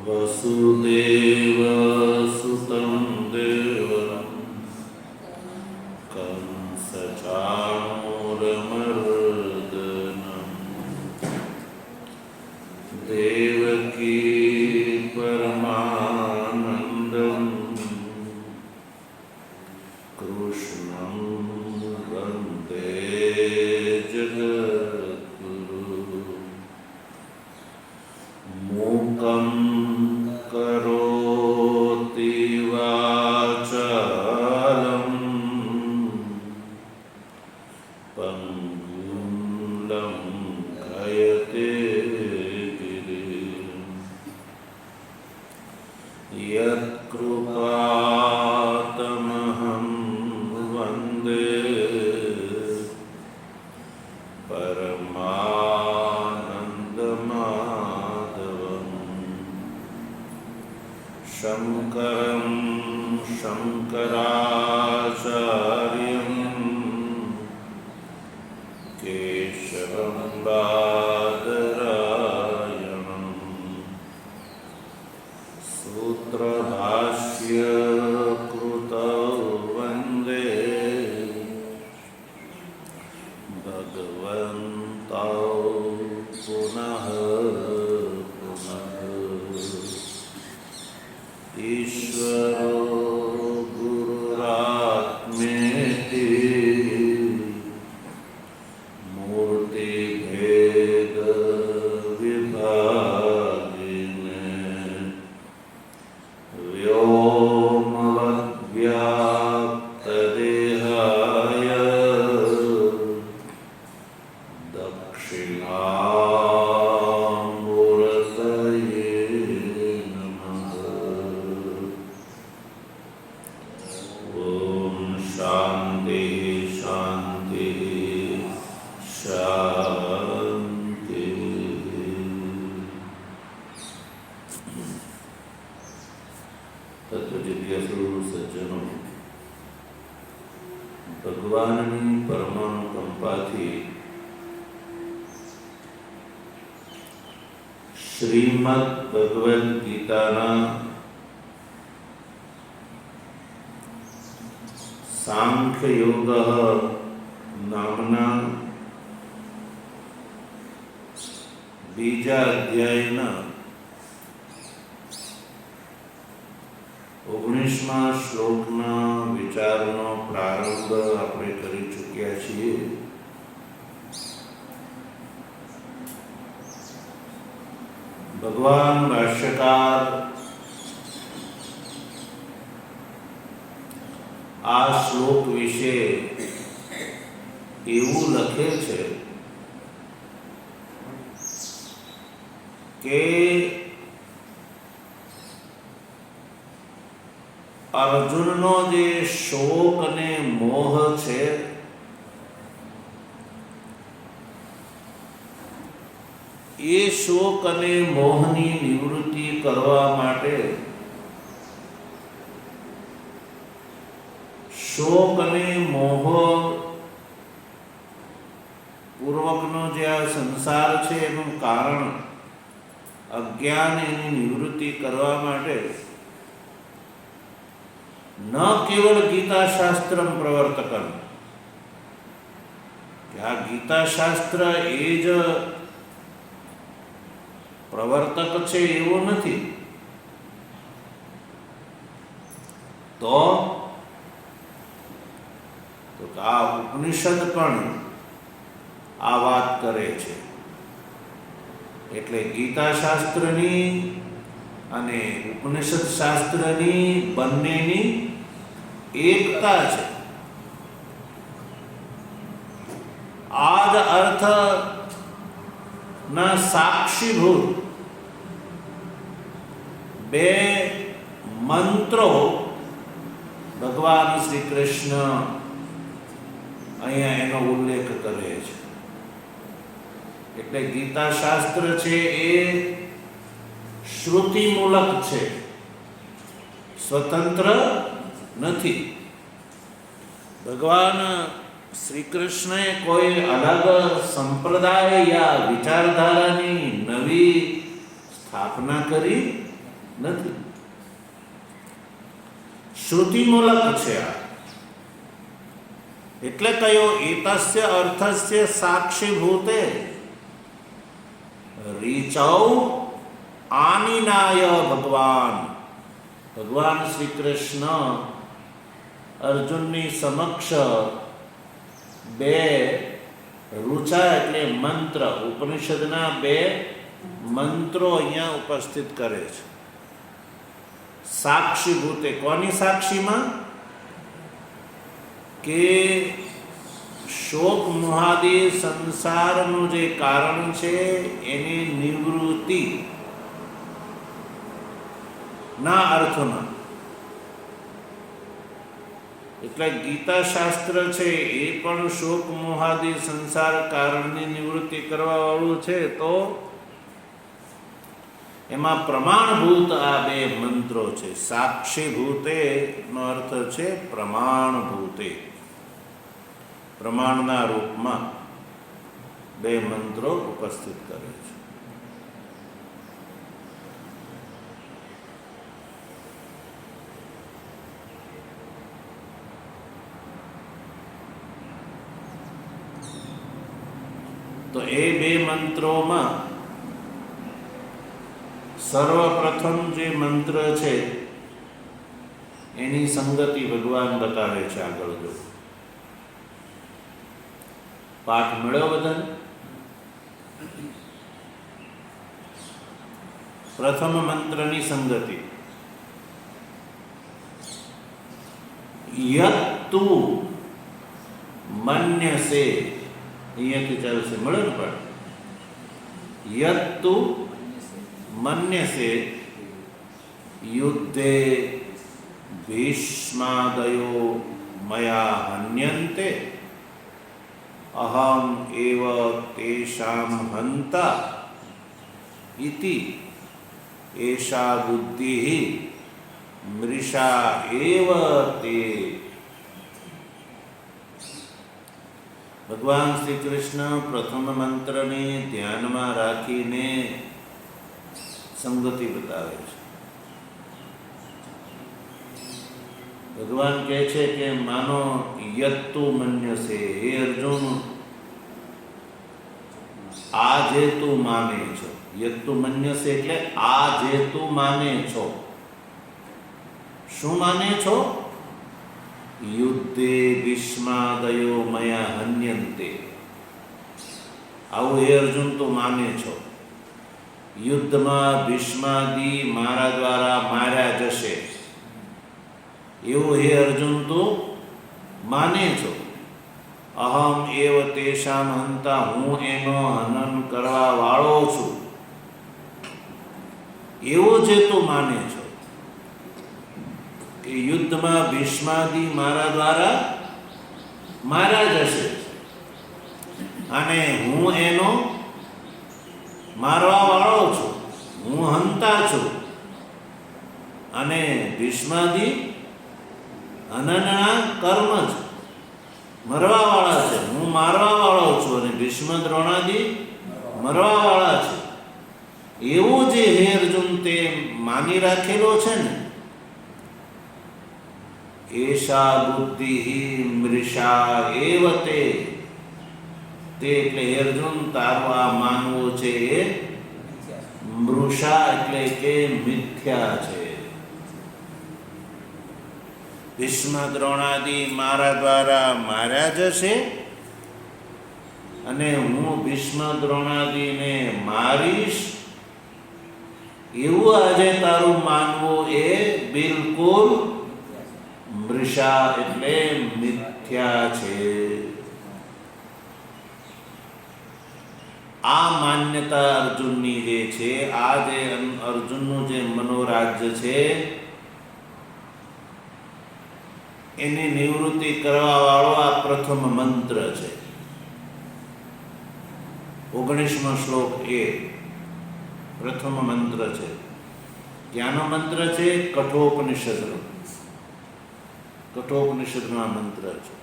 वसुदेवसुतं देवं कंसचाणूरमर्दनं देवकी परमानन्दं कृष्णं वन्दे जगद्गुरुं मूकं करोति वाचालं पङ्गुं लङ्घयते गिरिं यत्कृपातमहं वन्दे शङ्करं शङ्कराचार्यं केशवं बादरायणं सूत्रभाष्यकृतौ वन्दे भगवन्तौ पुनः ईश्वरो गुरुरात्मेति मूर्तिभेदविभागिने व्योमवद्व्याप्तदेहाय दक्षिणामूर्तये शांति शांति शांति। तत्वजिज्ञासु सज्जनों, भगवाननी परमानुकंपाथी श्रीमद् भगवद गीताना सांख्य योग नामना बीजा अध्यायना 19मा श्लोकना विचारनो प्रारंभ આપણે કરી ચૂક્યા છીએ। ભગવાન ભાષ્યકાર આ શ્લોક વિશે એવું લખે છે કે અર્જુનનો જે શોક અને મોહ છે એ શોક અને મોહની નિવૃત્તિ કરવા માટે शोक ने मोह पूर्वकनो जे आ संसार छे एनुं कारण अज्ञान एनी निवृत्ति करवा माटे न केवल गीता शास्त्रम प्रवर्तकम क्या गीता शास्त्र ए ज प्रवर्तक छे एवो नथी तो आ उपनिषद पण आ वात करे छे। एटले गीता शास्त्रनी अने उपनिषद शास्त्रनी बंनेनी एकता छे। आज अर्थ ना साक्षीभूत बे मंत्रो भगवान श्री कृष्ण अहींया एनो उल्लेख करे छे। एटले गीता शास्त्र छे ए श्रुति मूलक छे, स्वतंत्र નથી। भगवान श्री कृष्णे कोई अलग संप्रदाय या विचारधारानी नवी स्थापना करी નથી. શ્રુતિમૂલક છે આ. એટલે કયો એતસ્ય અર્થસ્ય સાક્ષીભૂતે રીચૌ આનિનાય ભગવાન. ભગવાન શ્રી કૃષ્ણ અર્જુનની સમક્ષ બે ઋચા એટલે મંત્ર, ઉપનિષદના બે મંત્રો અહીંયા ઉપસ્થિત કરે છે. સાક્ષીભૂતે, કોની સાક્ષીમાં? કે શોક મોહાદિ સંસારનું જે કારણ છે એની નિવૃત્તિ ના અર્થમાં. એટલે ગીતા શાસ્ત્ર છે એ પણ શોક મોહાદિ સંસાર કારણની નિવૃત્તિ કરવા વાળું છે. તો એમાં પ્રમાણભૂત આ બે મંત્રો છે. સાક્ષીભૂતે નો અર્થ છે પ્રમાણભૂતે, પ્રમાણના રૂપમાં બે મંત્રો ઉપસ્થિત કરે છે. તો એ બે મંત્રોમાં સર્વપ્રથમ જે મંત્ર છે એની સંગતિ ભગવાન બતાવે છે. આગળ જો પાઠ મળ્યો બધાને? પ્રથમ મંત્રની સંગતિ યત્તુ મન્યસે, અહીંયાથી ચાલશે. મળે ને પાઠ? યત્તુ મન્યસે યુદ્ધે ભીષ્માદયો મયા હન્યન્તે અહમ એવ તેષામ હંતા ઇતિ એષા બુદ્ધિ મૃષા એવ તે. ભગવાન શ્રી કૃષ્ણ પ્રથમ મંત્રને ધ્યાનમાં રાખીને સંગતિ બતાવે છે. ભગવાન કહે છે કે માનો યત્તુ મન્યસે, હે અર્જુન આ જે તું માને છો. યત્તુ મન્યસે એટલે આ જે તું માને છો. શું માને છો? યુદ્ધે ભીષ્માદયો મયા હન્યન્તે. આવું હે અર્જુન તું માને છો. યુદ્ધમાં ભીષ્માદિ મારા દ્વારા માર્યા જશે એવું હે અર્જુન તું માને છો. અહમ એવ તેષામ હંતા, હું એનો હનન કરવા વાળો છું એવું જે તું માને છો. કે યુદ્ધમાં ભીષ્માદિ મારા દ્વારા માર્યા જશે અને હું એનો મારવા વાળો છું, હું હંતા છું. અને ભીષ્માદિ હનનના કર્મ જ મરવા વાળા છે, હું મારવા વાળો છું. અને ભીષ્મ દ્રોણાદિ મરવા વાળા છે. એવું જે હે અર્જુન તે માની રાખેલો છે ને, એષા બુદ્ધિ મૃષા એવ તે. એટલે હે અર્જુન તારું આ માનવું છે એ મૃષા એટલે કે મિથ્યા છે. ભીષ્મ દ્રોણાદિ મારા દ્વારા માર્યા જશે અને હું ભીષ્મ દ્રોણાદિને મારીશ એવું આજે તારું માનવું એ બિલકુલ મૃષા એટલે મિથ્યા છે. આ માન્યતા અર્જુનની જે છે, આ જે અર્જુનનું જે મનોરાજ્ય છે એની નિવૃત્તિ કરવા વાળો આ પ્રથમ મંત્ર છે. 19મો શ્લોક એ પ્રથમ મંત્ર છે. ક્યાંનો મંત્ર છે? કઠોપનિષદનો. કઠોપનિષદનો આ મંત્ર છે.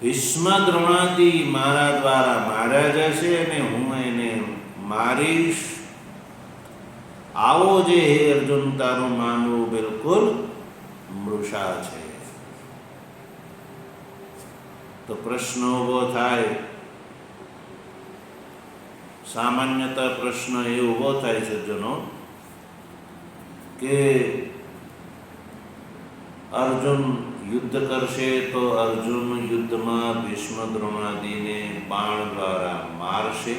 ભીષ્મ દ્રોણાદી મારા દ્વારા માર્યા જશે અને હું એને મારીશ. આવો જે હે અર્જુન તારું માનવું બિલકુલ મૃષા છે. તો પ્રશ્ન ઉભો થાય, સામાન્યતઃ પ્રશ્ન એ ઉભો થાય સજ્જનો કે અર્જુન યુદ્ધ કરશે તો અર્જુન યુદ્ધમાં ભીષ્મ દ્રોણાદિને બાણ દ્વારા મારશે.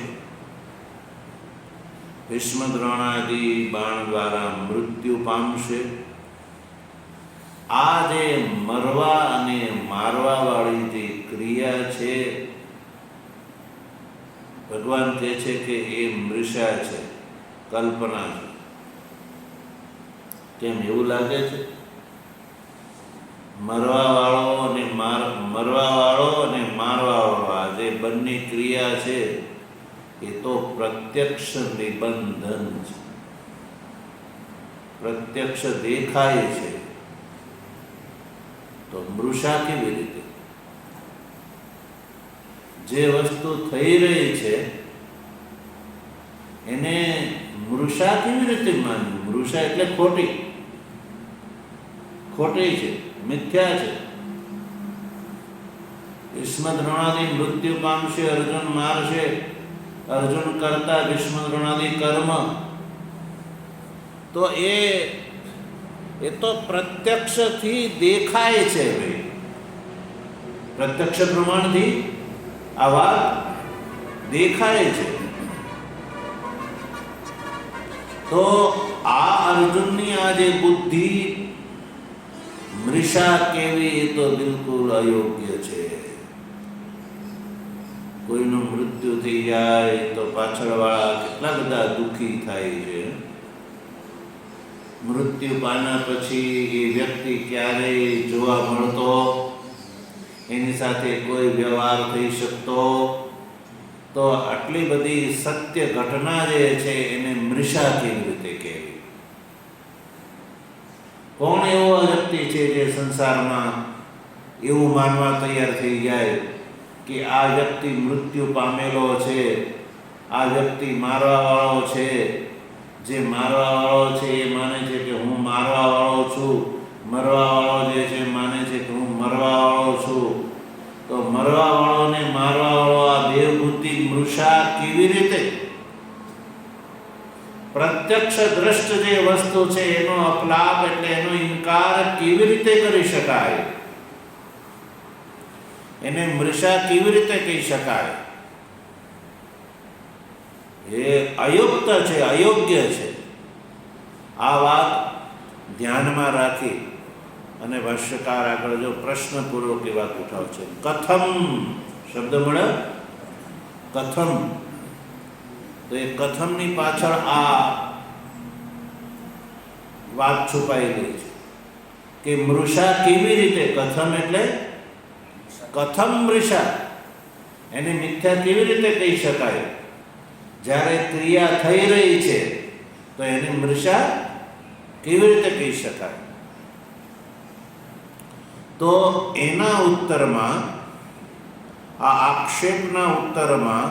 ભીષ્મ દ્રોણાદિ બાણ દ્વારા મૃત્યુ પામશે. આ જે મરવા અને મારવા વાળી જે ક્રિયા છે, ભગવાન કહે છે કે એ મૃષા છે, કલ્પના છે. કેમ એવું લાગે છે? મરવા વાળો અને મારવા વાળો આ જે બંને ક્રિયા છે એ તો પ્રત્યક્ષ નિબંધન છે, પ્રત્યક્ષ દેખાય છે. તો મૃષા કેવી રીતે? જે વસ્તુ થઈ રહી છે એને મૃષા કેવી રીતે માનવું? મૃષા એટલે ખોટી છે, મિથ્યા છે. ભીષ્મ દ્રોણાદિ મૃત્યુ પામશે, અર્જુન મારશે. અર્જુન કરતા ભીષ્મ દ્રોણાદિ કર્મ, તો એ તો પ્રત્યક્ષથી દેખાય છે. ભાઈ, પ્રત્યક્ષ પ્રમાણથી આ વાત દેખાય છે. તો આ અર્જુનની આ જે બુદ્ધિ મૃષા કેવી, એ તો બિલકુલ અયોગ્ય છે. કોઈનું મૃત્યુ થઈ જાય તો પાછળવાળા કેટલા બધા દુઃખી થાય છે. મૃત્યુ પામ્યા પછી એ વ્યક્તિ ક્યારેય જોવા મળતો, એની સાથે કોઈ વ્યવહાર થઈ શકતો, તો આટલી બધી સત્ય ઘટના જે છે એને મૃષા કેવી રીતે કહેવી? કોણ એવો વ્યક્તિ છે જે સંસારમાં એવું માનવા તૈયાર થઈ જાય કે આ વ્યક્તિ મૃત્યુ પામેલો છે, આ વ્યક્તિ મારવા વાળો છે? જે મારવા વાળો છે એ માને છે કે હું મારવા વાળો છું, મરવા વાળો જે છે માને છે કે હું મરવા વાળો છું. તો મરવા વાળો ને મારવા વાળો આ દેવબુદ્ધિ મૃષા કેવી રીતે? પ્રત્યક્ષ દ્રષ્ટ જે વસ્તુ છે એનો અપલાપ એટલે એનો ઇનકાર કેવી રીતે કરી શકાય? એને મૃષા કેવી રીતે કહી શકાય? એ અયુક્ત છે, અયોગ્ય છે. આ વાત ધ્યાનમાં રાખી અને ભાષ્યકાર આગળ જો પ્રશ્નપૂર્વક એ વાત ઉઠાવ છે. કથમ શબ્દ મળે, કથમ. તો એ કથમની પાછળ આ વાત છુપાયેલી છે કે મૃષા કેવી રીતે? કથમ એટલે કથમ મૃષા, એને મિથ્યા કેવી રીતે કહી શકાય? જ્યારે ક્રિયા થઈ રહી છે તો એને મૃષા કેવી રીતે કહી શકાય? તો એના ઉત્તરમાં, આ આક્ષેપના ઉત્તરમાં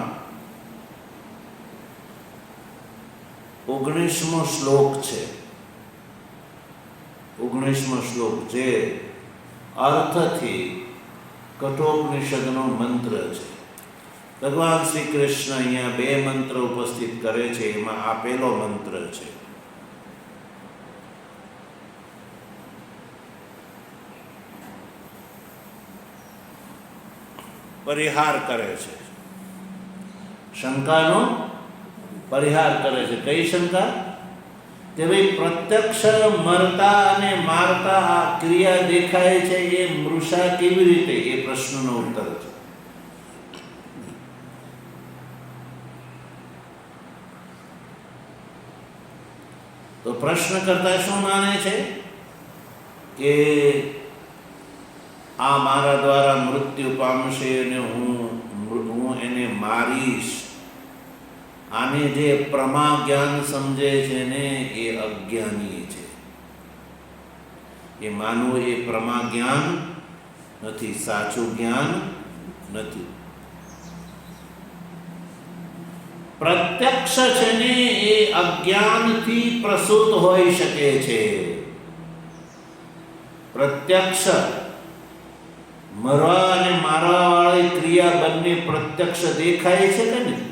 19મો શ્લોક છે. 19મો શ્લોક જે અર્થથી કઠોપનિષદનો મંત્ર છે. ભગવાન શ્રી કૃષ્ણ અહીંયા 2 મંત્ર ઉપસ્થિત કરે છે. એમાં આ પહેલો મંત્ર છે. પરિહાર કરે છે, શંકાનો પરિહાર કરે છે. કઈ શંકા? કે ભાઈ પ્રત્યક્ષ મરતા અને મારતા આ ક્રિયા દેખાય છે, એ મૃષા કેવી રીતે? એ પ્રશ્નનો ઉત્તર છે. તો પ્રશ્ન કરતા શું માને છે કે આ મારા દ્વારા મૃત્યુ પામશે અને હું એને મારીશ. આને જે પ્રમા જ્ઞાન સમજે છે ને એ અજ્ઞાની છે. એ માનવું એ પ્રમા જ્ઞાન નથી, સાચું જ્ઞાન નથી. પ્રત્યક્ષ છે ને એ અજ્ઞાનથી પ્રસૂત હોઈ શકે છે. પ્રત્યક્ષ મરવા અને મારવા વાળી ક્રિયા બંને પ્રત્યક્ષ દેખાય છે કે નહીં?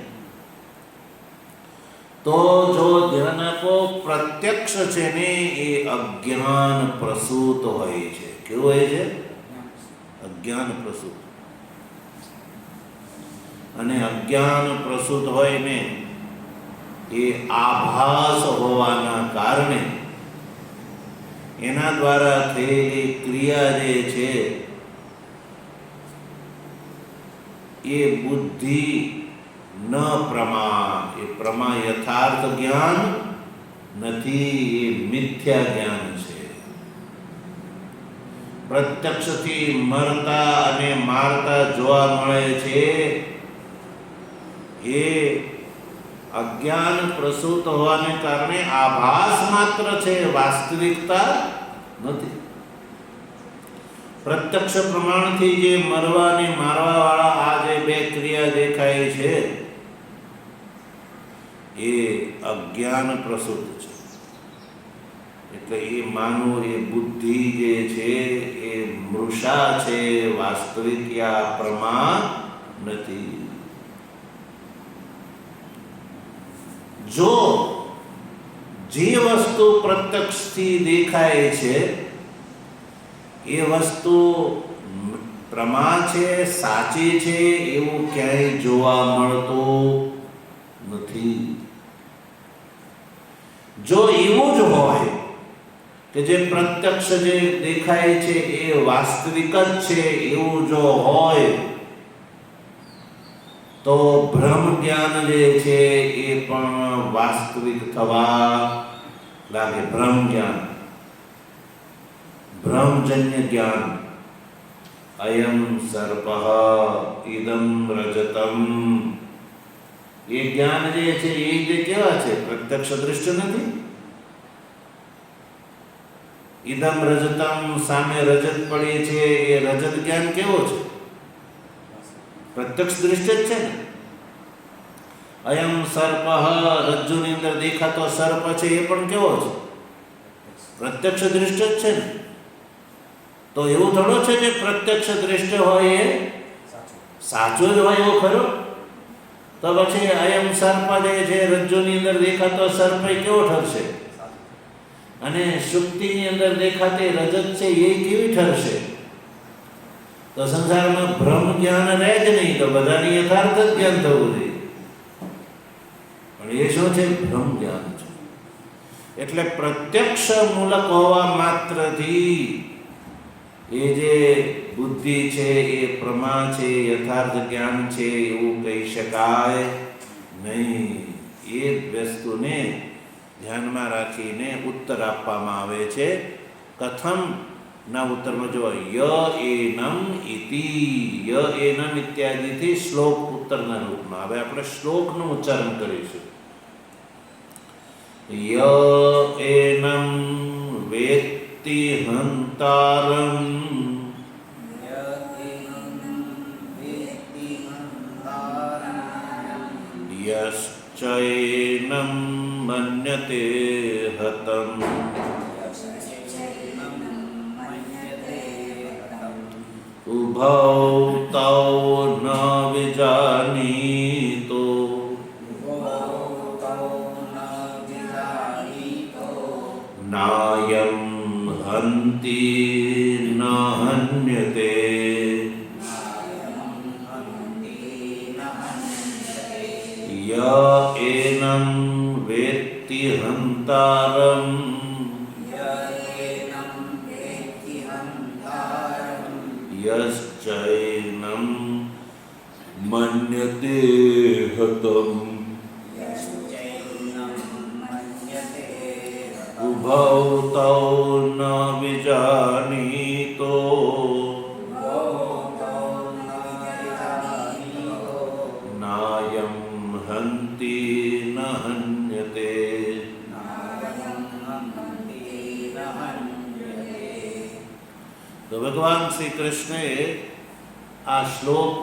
તો જો ધ્યાન આપો, પ્રત્યક્ષ છે ને એ અજ્ઞાન પ્રસૂત હોય છે. કેવું હોય છે? અજ્ઞાન પ્રસૂત. અને અજ્ઞાન પ્રસૂત હોય ને એ આભાસ હોવાના કારણે એના દ્વારા થયેલી ક્રિયા જે છે એ બુદ્ધિ ન પ્રમા, એ પ્રમા યથાર્થ જ્ઞાન નથી, એ મિથ્યા જ્ઞાન છે. પ્રત્યક્ષથી મરતા અને મારતા જોવા મળે છે એ અજ્ઞાન પ્રસૂત હોવાને કારણે આભાસ માત્ર છે, વાસ્તવિકતા નથી. પ્રત્યક્ષ પ્રમાણથી જે મરવા અને મારવા વાળા આ જે બે ક્રિયા દેખાય છે એ અજ્ઞાન પ્રસૂત છે. એટલે એ માનવું, એ બુદ્ધિ જે છે એ મૃષા છે, વાસ્તવિક યા પ્રમા નથી. જો જે વસ્તુ પ્રત્યક્ષથી દેખાય છે એ વસ્તુ પ્રમા છે, સાચી છે, એવું ક્યાંય જોવા મળતું નથી. જો એવું જ હોય કે જે પ્રત્યક્ષ જે દેખાય છે એ વાસ્તવિક જ છે એવું જો હોય તો બ્રહ્મ જ્ઞાન જે છે એ પણ વાસ્તવિક થવા લાગે. બ્રહ્મ જ્ઞાન, બ્રહ્મજન્ય જ્ઞાન, અયમ સર્પઃ ઇદમ રજતમ, એ જ્ઞાન જે છે એ જે કેવા છે? પ્રત્યક્ષ દૃષ્ટિ નથી. ઇદમ રજતમ, સામે રજત પડી છે, એ રજત જ્ઞાન કેવો છે? પ્રત્યક્ષ દૃષ્ટિ જ છે ને. અયમ સર્પઃ, રજ્જુની અંદર દેખાતો સર્પ છે એ પણ કેવો છે? પ્રત્યક્ષ દૃષ્ટિ જ છે ને. તો એવું થોડો છે કે પ્રત્યક્ષ દૃષ્ટિ હોય એ સાચું જ હોય એવું ખરું? તો પછી અયમ સર્પ જે છે રજ્જુની અંદર દેખાતો સર્પ કેવો ઠરશે? અને સુક્તિની અંદર દેખાતી રજત છે એ કેવી ઠરશે? તો સંસારમાં બ્રહ્મ જ્ઞાન રહે જ નહીં, તો બધાની યથાર્થ જ જ્ઞાન થવું જોઈએ. પણ એ શું છે? બ્રહ્મ જ્ઞાન છે. એટલે પ્રત્યક્ષ મૂલક હોવા માત્રથી એ જે બુદ્ધિ છે એ પ્રમા છે, યથાર્થ જ્ઞાન છે એવું કહી શકાય નહીં. એ વસ્તુને ધ્યાનમાં રાખીને ઉત્તર આપવામાં આવે છે. કથમ ના ઉત્તરમાં જો ય એનમ ઇતિ, ય એનમ ઇત્યાદિથી શ્લોક ઉત્તરના રૂપમાં. હવે આપણે શ્લોકનું ઉચ્ચારણ કરીશું. ય એનમ વેત્તિ હંતારમ યશ્ચૈનમ મન્યતે હતમ ઉભૌ તૌ ન વિજાનીતો નાયમ હંતિ ન હન્યતે ય એનમ વેત્તિ હંતારમ યશ્ચૈનમ મન્યતે હતમ ઉભૌ તૌ ન વિજાનીતો નાયમ હંતિ ન હન્યતે. તો ભગવાન શ્રી કૃષ્ણએ આ શ્લોક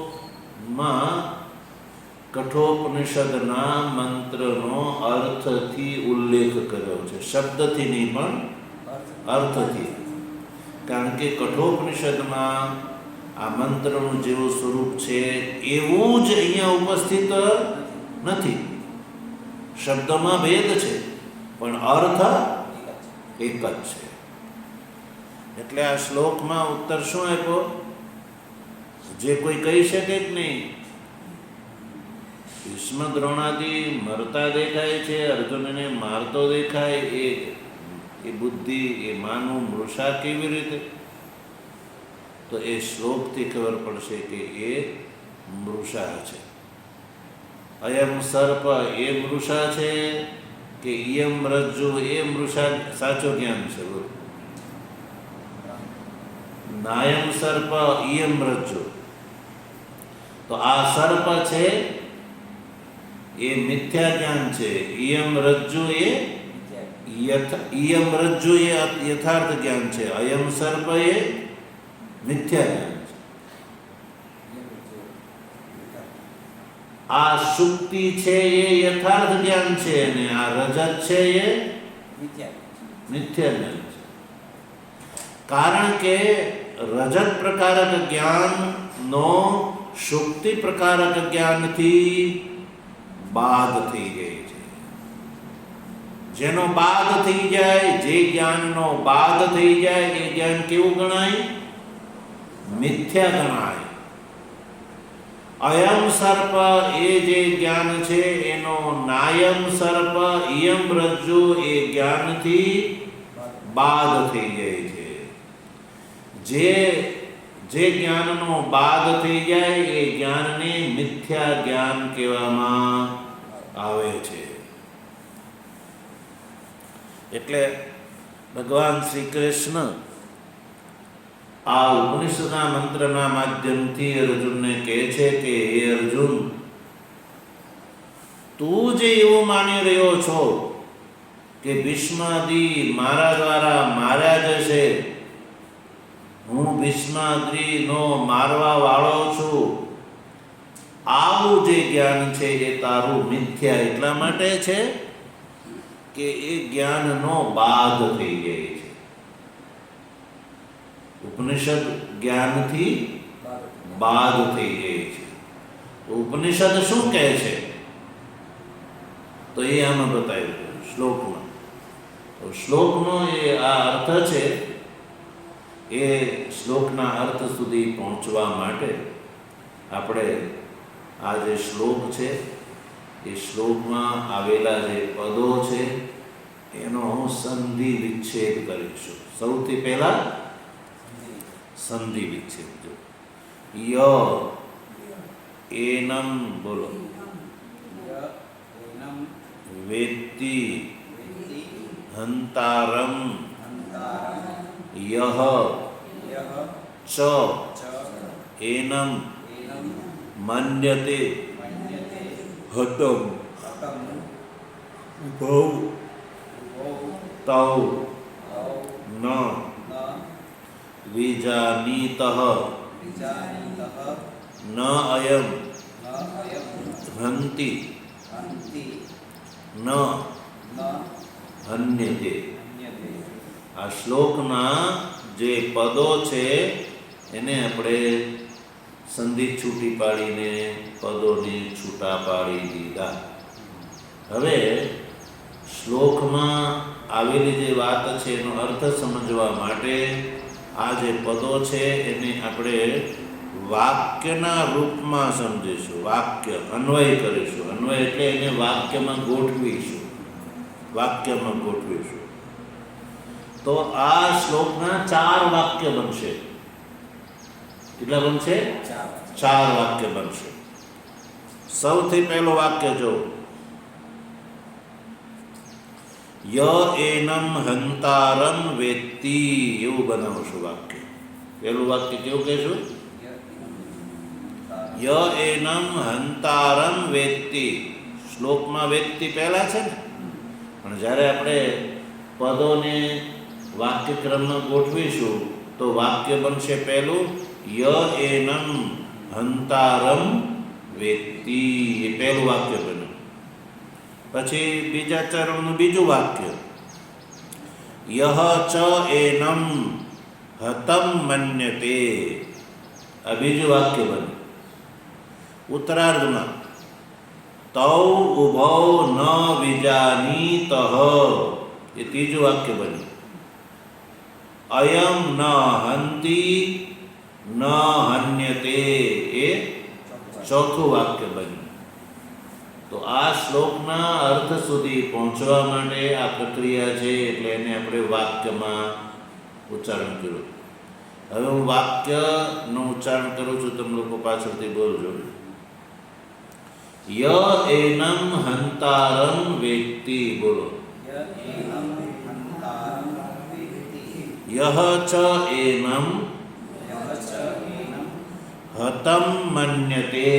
માં કઠોપનિષદના મંત્રનો અર્થથી ઉલ્લેખ કર્યો છે, શબ્દથી નહીં પણ અર્થથી. કારણ કે કઠોપનિષદમાં આ મંત્રનું જેવું સ્વરૂપ છે એવું જ અહીંયા ઉપસ્થિત નથી. શબ્દમાં ભેદ છે પણ અર્થ એક જ છે. એટલે આ શ્લોકમાં ઉત્તર શું આપ્યો? જે કોઈ કહી શકે કે નહીં, ભીષ્મ દ્રોણાદિ મરતા દેખાય છે, અર્જુન એને મારતો દેખાય, એ બુદ્ધિ, એ માનું મૃષા કેવી રીતે? તો એ શ્લોકથી ખબર પડશે કે એ મૃષા છે. અયમ સર્પ એ મૃષા છે કે ઇયમ રજ્જુ એ મૃષા? સાચો જ્ઞાન છે. નાયમ સર્પ ઇયમ રજ્જુ. તો આ સર્પ છે એ મિથ્યા જ્ઞાન છે, ઇયમ રજ્જુ એ યથાર્થ જ્ઞાન છે, અયમ સર્પ એ મિથ્યા જ્ઞાન છે. આ સુક્તિ છે એ યથાર્થ જ્ઞાન છે અને આ રજત છે એ મિથ્યા જ્ઞાન છે. કારણ કે રજત પ્રકારક જ્ઞાનનો સુક્તિ પ્રકારક જ્ઞાનથી બાદ થઈ જાય છે. જેનો બાદ થઈ જાય, જે જ્ઞાનનો બાદ થઈ જાય એ જ્ઞાન કેવું ગણાય? મિથ્યા ગણાય. અયમ સર્પ એ જે જ્ઞાન છે એનો નાયમ સર્પ ઇયમ રજ્જુ એ જ્ઞાનથી બાદ થઈ જાય છે. જે જ્ઞાનનો બાદ થઈ જાય એ જ્ઞાનને મિથ્યા જ્ઞાન કહેવામાં આવે છે. એટલે ભગવાન શ્રી કૃષ્ણ આ ઉપનિષદના મંત્રના માધ્યમથી અર્જુનને કહે છે કે હે અર્જુન, તું જે એવું માની રહ્યો છો કે ભીષ્માદિ મારા દ્વારા માર્યા જશે, હું ભીષ્માદિનો મારવા વાળો છું, આવું જે જ્ઞાન છે એ તારું મિથ્યા એટલા માટે છે કે એ જ્ઞાનનો બાદ થઈ જાય છે. ઉપનિષદ જ્ઞાનથી બાદ થઈ જાય છે. ઉપનિષદ શું કહે છે તો એ આમાં બતાવ્યું શ્લોકમાં. તો શ્લોકનો એ આ અર્થ છે. એ શ્લોકના અર્થ સુધી પહોંચવા માટે આપણે આ જે શ્લોક છે એ શ્લોકમાં આવેલા જે પદો છે એનો સંધિ વિચ્છેદ કરીશું. સૌથી પહેલા સંધિ વિચ્છેદ જો ય એનમ બોલો વેત્તિ હંતારમ યહ ચ એનમ મન્યતે હતમ ભવ તૌ ન વિજાનીતઃ ન અયમ હંતિ ન હન્યતે. આ શ્લોકના જે પદો છે એને આપણે સંધિ છૂટી પાડીને પદોને છૂટા પાડી દીધા. હવે શ્લોકમાં આવેલી જે વાત છે એનો અર્થ સમજવા માટે આ જે પદો છે એને આપણે વાક્યના રૂપમાં સમજીશું. વાક્ય અન્વય કરીશું. અન્વય એટલે એને વાક્યમાં ગોઠવીશું. તો આ શ્લોકના 4 વાક્ય બનશે. કેટલા બનશે? 4 વાક્ય બનશે. સૌથી પહેલું વાક્ય જો ય એનમ હંતારમ વેત્તિ, એવું બનાવશું વાક્ય. પહેલું વાક્ય કેવું કહેશું? ય એનમ હંતારમ વેત્તિ. શ્લોકમાં વેત્તિ પહેલા છે ને, પણ જ્યારે આપણે પદોને વાક્યક્રમમાં ગોઠવીશું તો વાક્ય બનશે પહેલું ય એનમ હંતારમ વેત્તિ, એ પહેલું વાક્ય બન્યું. પછી બીજા ચરણનું બીજું વાક્ય, યહ ચ એનમ હતમ મન્યતે, આ બીજું વાક્ય બન્યું. ઉત્તરાર્ધમાં તૌ ઉભૌ ન વિજાનીતઃ, એ ત્રીજું વાક્ય બન્યું. અયમ ન હંતિ ન હન્યતે, એ ચોથું વાક્ય બન્યું. તો આ શ્લોકના અર્થ સુધી પહોંચવા માટે આ પ્રક્રિયા છે, એટલે એને આપણે વાક્યમાં ઉચ્ચારણ કર્યું. હવે હું વાક્યનું ઉચ્ચારણ કરું છું, તમે લોકો પાછળથી બોલજો. ય એનમ હંતારમ વેત્તિ, બોલો. યહ ચ એનમ હતમ મન્યતે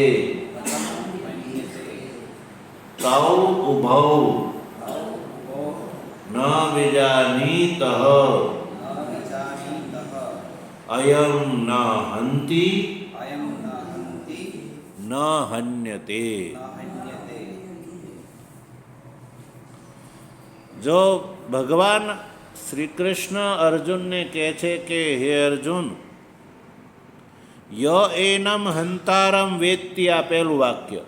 તૌ ઉભૌ ન વિજાનીતઃ અયમ ન હંતિ ન હન્યતે. જો ભગવાન શ્રી કૃષ્ણ અર્જુનને કહે છે કે હે અર્જુન, ય એનમ હંતારમ વેત્તિ, આ પહેલું વાક્ય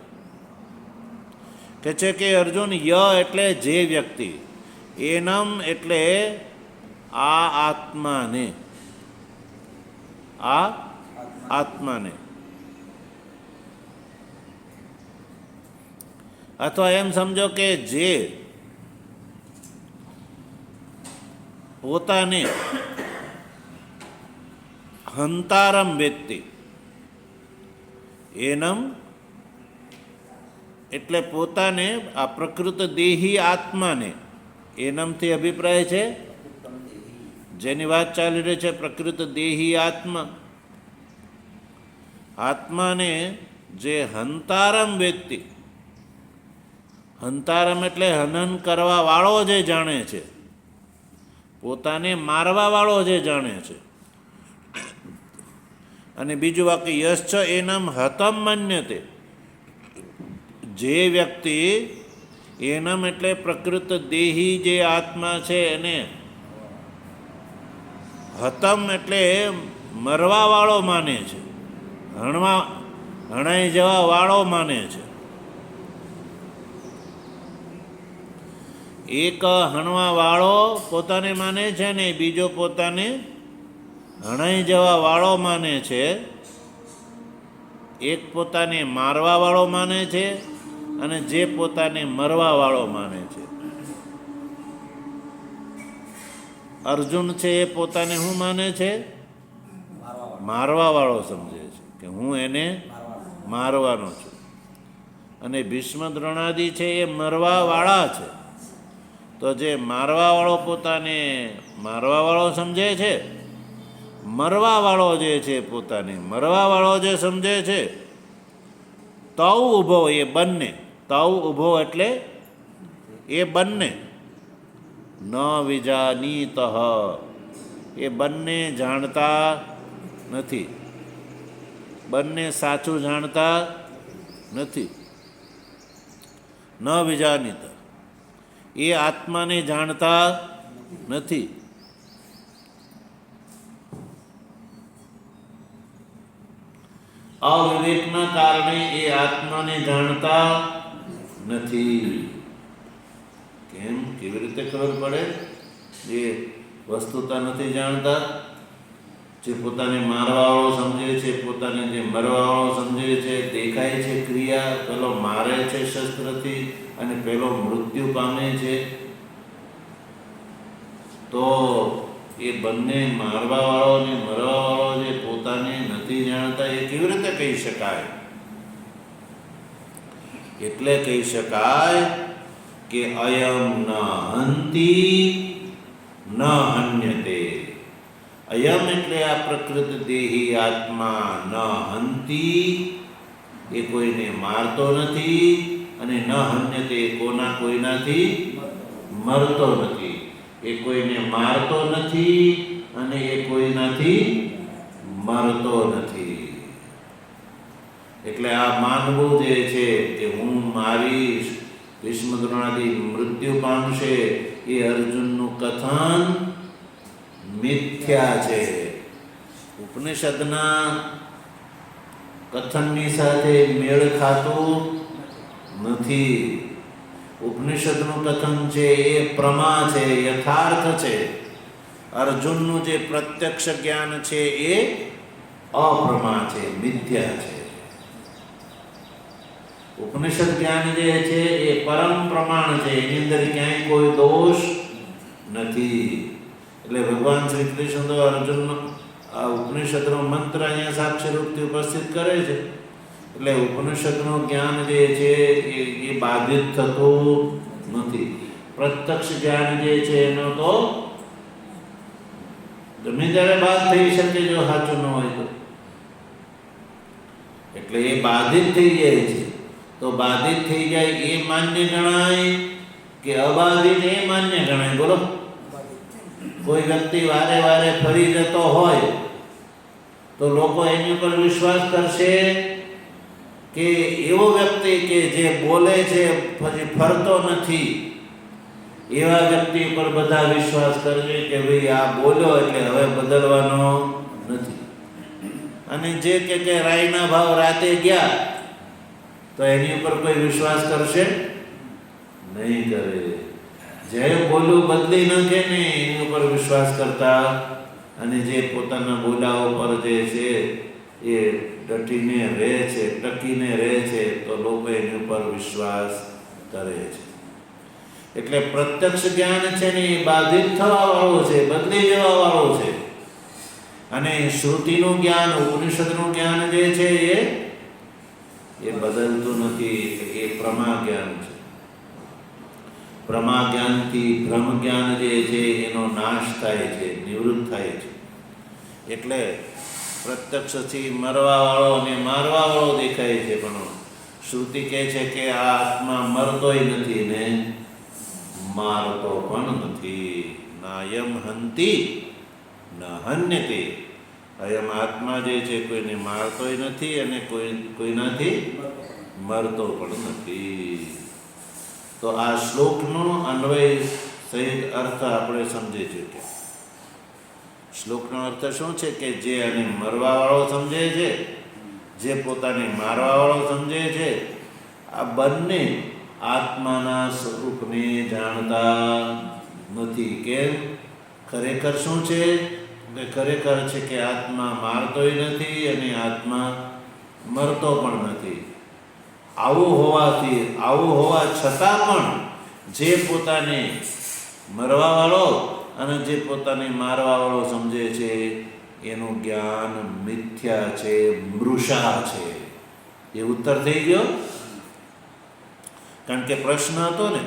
કહે છે કે અર્જુન, ય એટલે જે વ્યક્તિ, એનમ એટલે આ આત્માને, આ આત્માને, અથવા એમ સમજો કે જે પોતાને હંતારમ વેત્તિ, એનમ એટલે પોતાને, આ પ્રકૃત દેહી આત્માને, એનમથી અભિપ્રાય છે જેની વાત ચાલી રહી છે, પ્રકૃત દેહી આત્મા, આત્માને જે હંતારમ વેત્તિ, હંતારમ એટલે હનન કરવા વાળો જે જાણે છે, પોતાને મારવા વાળો જે જાણે છે. અને બીજું વાક્ય યશ્ચ એનમ હતમ મન્યતે, જે વ્યક્તિ, એનમ એટલે પ્રકૃત દેહી જે આત્મા છે એને હતમ એટલે મરવા વાળો માને છે, હણાઈ જવા વાળો માને છે. એક હણવા વાળો પોતાને માને છે ને બીજો પોતાને હણાઈ જવા વાળો માને છે. એક પોતાને મારવા વાળો માને છે અને જે પોતાને મરવા વાળો માને છે. અર્જુન છે એ પોતાને શું માને છે? મારવા વાળો સમજે છે કે હું એને મારવાનો છું. અને ભીષ્મ દ્રોણાદિ છે એ મરવા વાળા છે. તો જે મારવા વાળો પોતાને મારવા વાળો સમજે છે, મરવા વાળો જે છે પોતાને મરવા વાળો જે સમજે છે, તવ ઊભો, એ બંને, તવ ઊભો એટલે એ બંને, ન વિજાનીતઃ, એ બંને જાણતા નથી, બંને સાચું જાણતા નથી. ન વિજાનીત, એ આત્માને જાણતા નથી. અવિવેકના કારણે એ આત્માને જાણતા નથી. કેમ? કેવી રીતે ખબર પડે? જે વસ્તુતા નથી જાણતા, જે પોતાને મારવા વાળો સમજે છે, પોતાને જે મરવા વાળો સમજે છે, દેખાય છે ક્રિયા, પેલો મારે છે શસ્ત્રથી અને પેલો મૃત્યુ પામે છે, તો એ બંને મારવા વાળો અને મરવા વાળો જે પોતાને નથી જાણતા, એ કેવી રીતે કહી શકાય? એટલે કહી શકાય કે અયમ ન હંતિ ન હન્યતે. અયમ એટલે આ પ્રકૃત દેહી આત્મા, ન હંતિ એ કોઈને મારતો નથી અને ન હન્યતે કોઈનાથી મરતો નથી. એ કોઈને મારતો નથી અને એ કોઈનાથી મરતો નથી. એટલે આ માનવું જે છે કે હું મારીશ, ભીષ્મ દ્રોણાદી મૃત્યુ પામશે, એ અર્જુનનું કથન મિથ્યા છે. ઉપનિષદના કથનની સાથે મેળ ખાતું નથી. ઉપનિષદનું કથન છે એ પ્રમા છે, યથાર્થ છે. અર્જુનનું જે પ્રત્યક્ષ જ્ઞાન છે એ અપ્રમા છે, મિથ્યા છે. ઉપનિષદ જ્ઞાન જે છે એ પરમ પ્રમાણ છે, એની અંદર ક્યાંય કોઈ દોષ નથી. એટલે ભગવાન શ્રી કૃષ્ણ તો અર્જુન આ ઉપનિષદનો મંત્ર અહીંયા સાક્ષી રૂપથી ઉપસ્થિત કરે છે. એટલે ઉપનિષદનું જ્ઞાન જે છે એ બાધિત થતું નથી. પ્રત્યક્ષ જ્ઞાન જે છે એનો તો ગમે ત્યારે બાદ થઈ શકે જો સાચું ન હોય તો. એટલે એ બાધિત થઈ જાય છે. તો બાધિત થઈ જાય એ માન્ય ગણાય કે અબાધિત એ માન્ય ગણાય? બોલો. કોઈ વ્યક્તિ વારે વારે ફરી જતો હોય તો લોકો એની ઉપર વિશ્વાસ કરશે કે એવો વ્યક્તિ કે જે બોલે છે પછી ફરતો નથી, એવા વ્યક્તિ ઉપર બધા વિશ્વાસ કરશે કે ભાઈ આ બોલ્યો એટલે હવે બદલવાનો નથી. અને જે કે રાયના ભાવ રાતે ગયા તો એની ઉપર કોઈ વિશ્વાસ કરશે નહીં કરે. જે બોલું બદલી નાખે ને એની ઉપર વિશ્વાસ કરતા, અને જે પોતાના બોલાઓ પર જે છે એ ટકીને રહે છે તો લોકો એની ઉપર વિશ્વાસ કરે છે. એટલે પ્રત્યક્ષ જ્ઞાન છે ને એ બાધિત થવા વાળો છે, બદલી જવા વાળો છે. અને શ્રુતિનું જ્ઞાન, ઉપનિષદનું જ્ઞાન જે છે એ બદલતું નથી. એ પ્રમા જ્ઞાન છે. પ્રમા જ્ઞાનથી ભ્રમ જ્ઞાન જે છે એનો નાશ થાય છે, નિવૃત્ત થાય છે. એટલે પ્રત્યક્ષથી મરવાવાળો અને મારવાવાળો દેખાય છે, પણ શ્રુતિ કહે છે કે આ આત્મા મરતોય નથી ને મારતો પણ નથી. નાયમ હંતી ન હન્યતે. અયમ આત્મા જે છે કોઈને મારતોય નથી અને કોઈનાથી મરતો પણ નથી. તો આ શ્લોકનો અન્વય સહિત અર્થ આપણે સમજી ચૂક્યા. શ્લોકનો અર્થ શું છે કે જે આને મરવાવાળો સમજે છે, જે પોતાને મારવાવાળો સમજે છે, આ બંને આત્માના સ્વરૂપને જાણતા નથી. કેમ? ખરેખર શું છે? ખરેખર છે કે આત્મા મારતોય નથી અને આત્મા મરતો પણ નથી. આવું હોવા છતાં પણ જે પોતાને મરવાવાળો અને જે પોતાને મારવાવાળો સમજે છે એનું જ્ઞાન મિથ્યા છે, મૃષા છે. એ ઉત્તર થઈ ગયો. કારણ કે પ્રશ્ન હતો ને,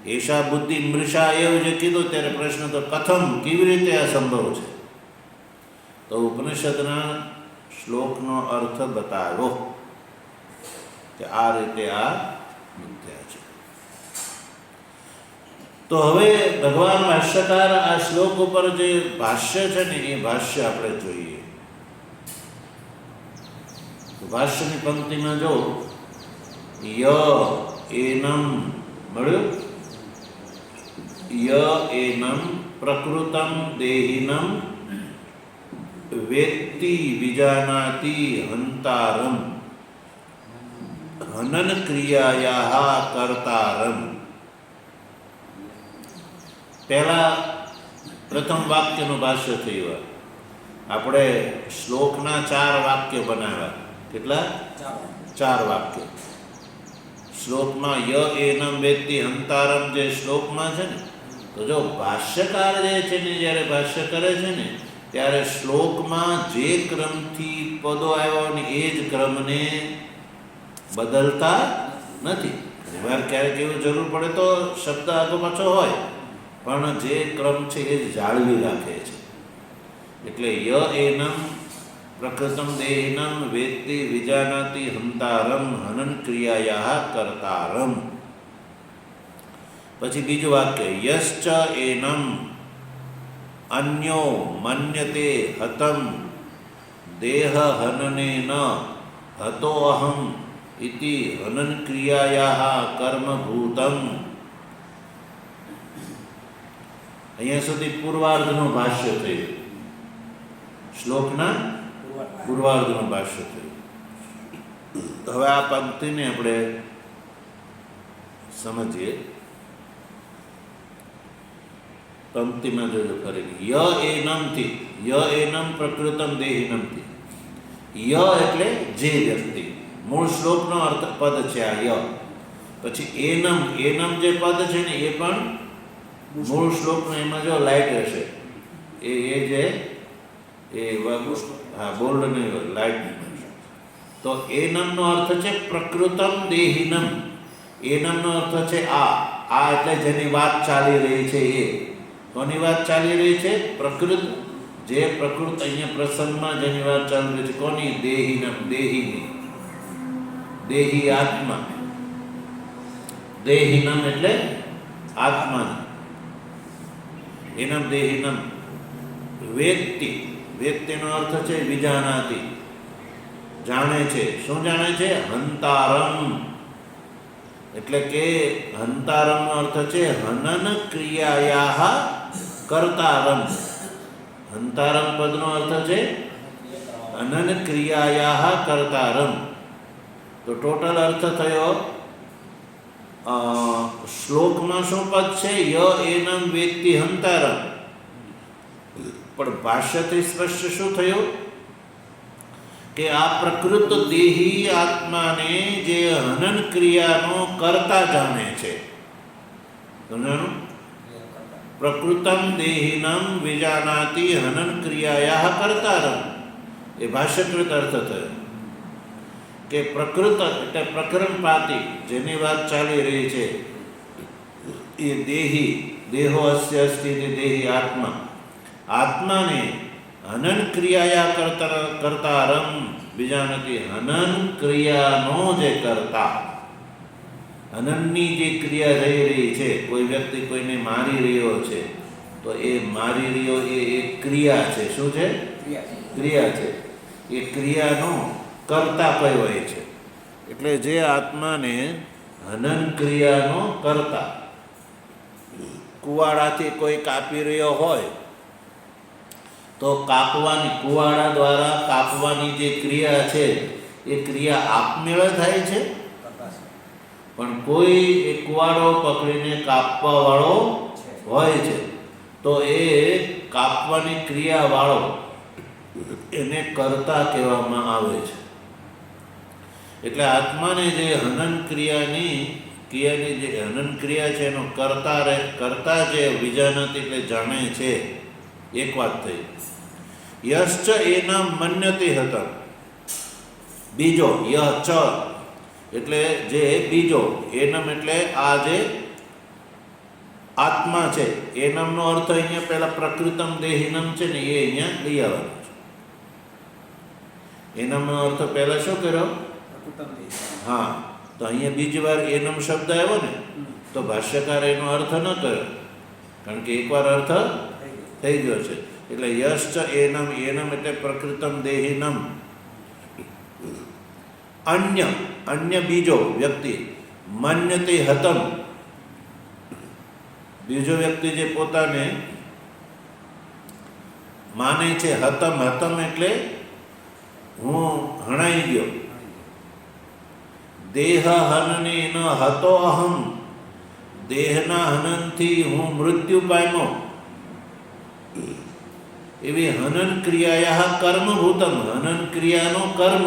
એશા બુદ્ધિ મૃષા એવું જે કીધું ત્યારે પ્રશ્ન તો કથમ, કેવી રીતે આ સંભવ છે? તો ઉપનિષદના શ્લોકનો અર્થ બતાવ્યો કે આ રીતે આ મિથ્યા છે. તો હવે ભગવાન ભાષ્યકાર આ શ્લોક ઉપર જે ભાષ્ય છે ને એ ભાષ્ય આપણે જોઈએ. તો ભાષ્યની પંક્તિમાં જો ય એનમ મળ્યું, ય એનમ પ્રકૃતમ દેહિનમ વેત્તિ વિજાનાતિ હંતારમ હનન ક્રિયાયા કર્તારમ. પહેલા પ્રથમ વાક્યનું ભાષ્ય થયું. આપણે શ્લોકના 4 વાક્ય બનાવ્યા. કેટલા? 4 વાક્ય. શ્લોકમાં ય એનમ વેત્તિ હંતારમ જે શ્લોકમાં છે ને, તો જો ભાષ્યકાર જે છે ને જ્યારે ભાષ્ય કરે છે ને ત્યારે શ્લોકમાં જે ક્રમથી પદો આવ્યા ને એ જ ક્રમને બદલતા નથી. ઘણીવાર ક્યારેક એવું જરૂર પડે તો શબ્દ આગો પાછો હોય, પણ જે ક્રમ છે એ જાળવી રાખે છે. એટલે ય એનમ પ્રકૃતમ દેહિનમ વેત્તિ વિજાનાતિ હંતારમ હનન ક્રિયાયા કર્તારમ. પછી બીજું વાક્ય યશ્ચ એનમ અન્યો મન્યતે હતમ દેહ હનનેન હતો અહમ ઇતિ હનન ક્રિયાયાઃ કર્મભૂતમ. અહીંયા સુધી પૂર્વાર્ધનું ભાષ્ય થયું, શ્લોકના પૂર્વાર્ધનું ભાષ્ય થયું. હવે આ પંક્તિને આપણે સમજીએ. પંક્તિમાં જોજો ફરી, ય એનમથી, ય એનમ પ્રકૃતમ દેહિનમથી. ય એટલે જે વ્યક્તિ, મૂળ શ્લોકનો અર્થ પદ છે આ ય. પછી એનમ, એનમ જે પદ છે ને એ પણ મૂળ શ્લોકનો, એમાં જો લાઈટ હશે એ જે હા બોલ્ડ નહીં હોય, લાઈટ. તો એનમનો અર્થ છે પ્રકૃતમ દેહિનમ. એનમનો અર્થ છે આ એટલે જેની વાત ચાલી રહી છે એ. કોની વાત ચાલી રહી છે? પ્રકૃત. જે પ્રકૃત અહીંયા પ્રસંગમાં જેની વાત ચાલી રહી છે, કોની? દેહિનમ, દેહીની. દેહી આત્મા. દેહિનમ એટલે આત્માની. એનમ દેહિનમ. વેત્તિ, વેત્તિનો અર્થ છે વિજાનાતિ, જાણે છે. શું જાણે છે? હંતારમ. એટલે કે હંતારમનો અર્થ છે હનન ક્રિયાયાઃ કર્તારમ. હંતારમ પદનો અર્થ છે હનન ક્રિયાયાઃ કર્તારમ. તો ટોટલ અર્થ થયો, શ્લોકમાં શું પદ છે? ય એનમ વેત્તિ હંતારમ. પણ ભાષ્યથી સ્પષ્ટ શું થયું કે આ પ્રકૃત દેહી આત્માને જે હનન ક્રિયાનો કર્તા જાણે છે. સમજાણું? પ્રકૃતમ દેહિનમ વિજાનાતિ હનન ક્રિયાયાઃ કર્તારમ. એ ભાષ્યકૃત અર્થ થયો કે પ્રકૃત એટલે પ્રકરણપાતી, જેની વાત ચાલી રહી છે એ દેહી, દેહો અસ્ય અસ્તિ દેહી આત્મા. આત્માને હનન ક્રિયાયા કર્તારમ બીજાનથી, હનન ક્રિયાનો જે કર્તા, હનનની જે ક્રિયા થઈ રહી છે, કોઈ વ્યક્તિ કોઈને મારી રહ્યો છે તો એ મારી રહ્યો એ એક ક્રિયા છે. શું છે? ક્રિયા છે. એ ક્રિયાનો કર્તા કહેવાય છે. એટલે જે આત્માને હનન ક્રિયાનો કર્તા, કુવાડાથી કોઈ કાપી રહ્યો હોય તો કાપવાની, કુવાડા દ્વારા કાપવાની જે ક્રિયા છે એ ક્રિયા આપમેળે થાય છે. પણ કોઈ એ કુવાડો પકડીને કાપવા વાળો હોય છે તો એ કાપવાની ક્રિયા વાળો એને કર્તા કહેવામાં આવે છે. એટલે આત્માને જે હનન ક્રિયાની જે હનન ક્રિયા છે એનો કર્તા જે વિજાનતી એટલે જાણે છે. એક વાત થઈ. યશ્ચ એનમ મન્યતે હતા. બીજો, યહ ચ એટલે જે બીજો, એનમ એટલે આ જે આત્મા છે. એનમનો અર્થ અહીંયા પહેલા પ્રકૃતમ દેહિનમ છે ને એ અહીંયા લઈ આવવાનો છે. એનમનો અર્થ પહેલા શું કર્યો? હા, તો અહીંયા બીજી વાર એનમ શબ્દ આવ્યો ને તો ભાષ્યકાર એનો અર્થ ન કર્યો, કારણ કે એકવાર અર્થ થઈ ગયો છે. એટલે યશ્ચ એનમ, એનમ એટલે પ્રકૃતમ દેહિનમ. અન્ય બીજો વ્યક્તિ, મન્યતે હતમ. બીજો વ્યક્તિ જે પોતાને માને છે. હતમ, હતમ એટલે હું હણાઈ ગયો. દેહ હનને ન હતો અહમ. દેહના હનનથી હું મૃત્યુ પામ્યો. એવી હનન ક્રિયાયાઃ કર્મભૂતમ. હનન ક્રિયાનો કર્મ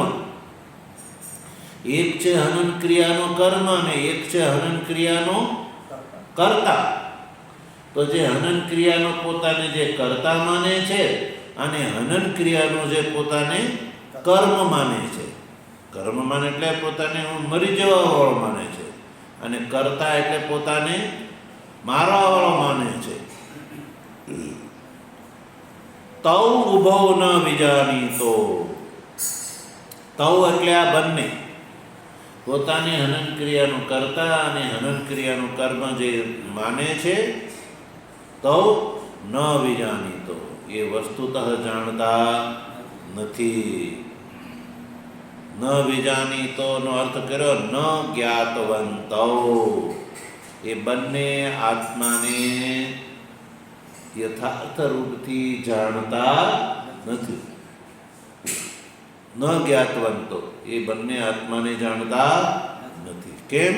એક છે, હનન ક્રિયાનો કર્મ, અને એક છે હનન ક્રિયાનો કર્તા. તો જે હનન ક્રિયાનો પોતાને જે કર્તા માને છે અને હનન ક્રિયાનો જે પોતાને કર્મ માને છે. કર્મ માને એટલે પોતાને હું મરી જવા વાળો માને છે, અને કર્તા એટલે પોતાને મારવા વાળો માને છે. તૌ ઉભૌ ન વિજાનીતો. તૌ એટલે આ બંને, પોતાની હનન ક્રિયાનું કર્તા અને હનન ક્રિયાનું કર્મ જે માને છે, તૌ ન વિજાનીતો, એ વસ્તુતઃ જાણતા નથી. ન વિજાનીતો નો અર્થ કર્યો ન જ્ઞાતવંતો. એ બંને આત્માને યથાર્થ રૂપથી જાણતા નથી. ન જ્ઞાતવંતો એ બંને આત્માને જાણતા નથી. કેમ?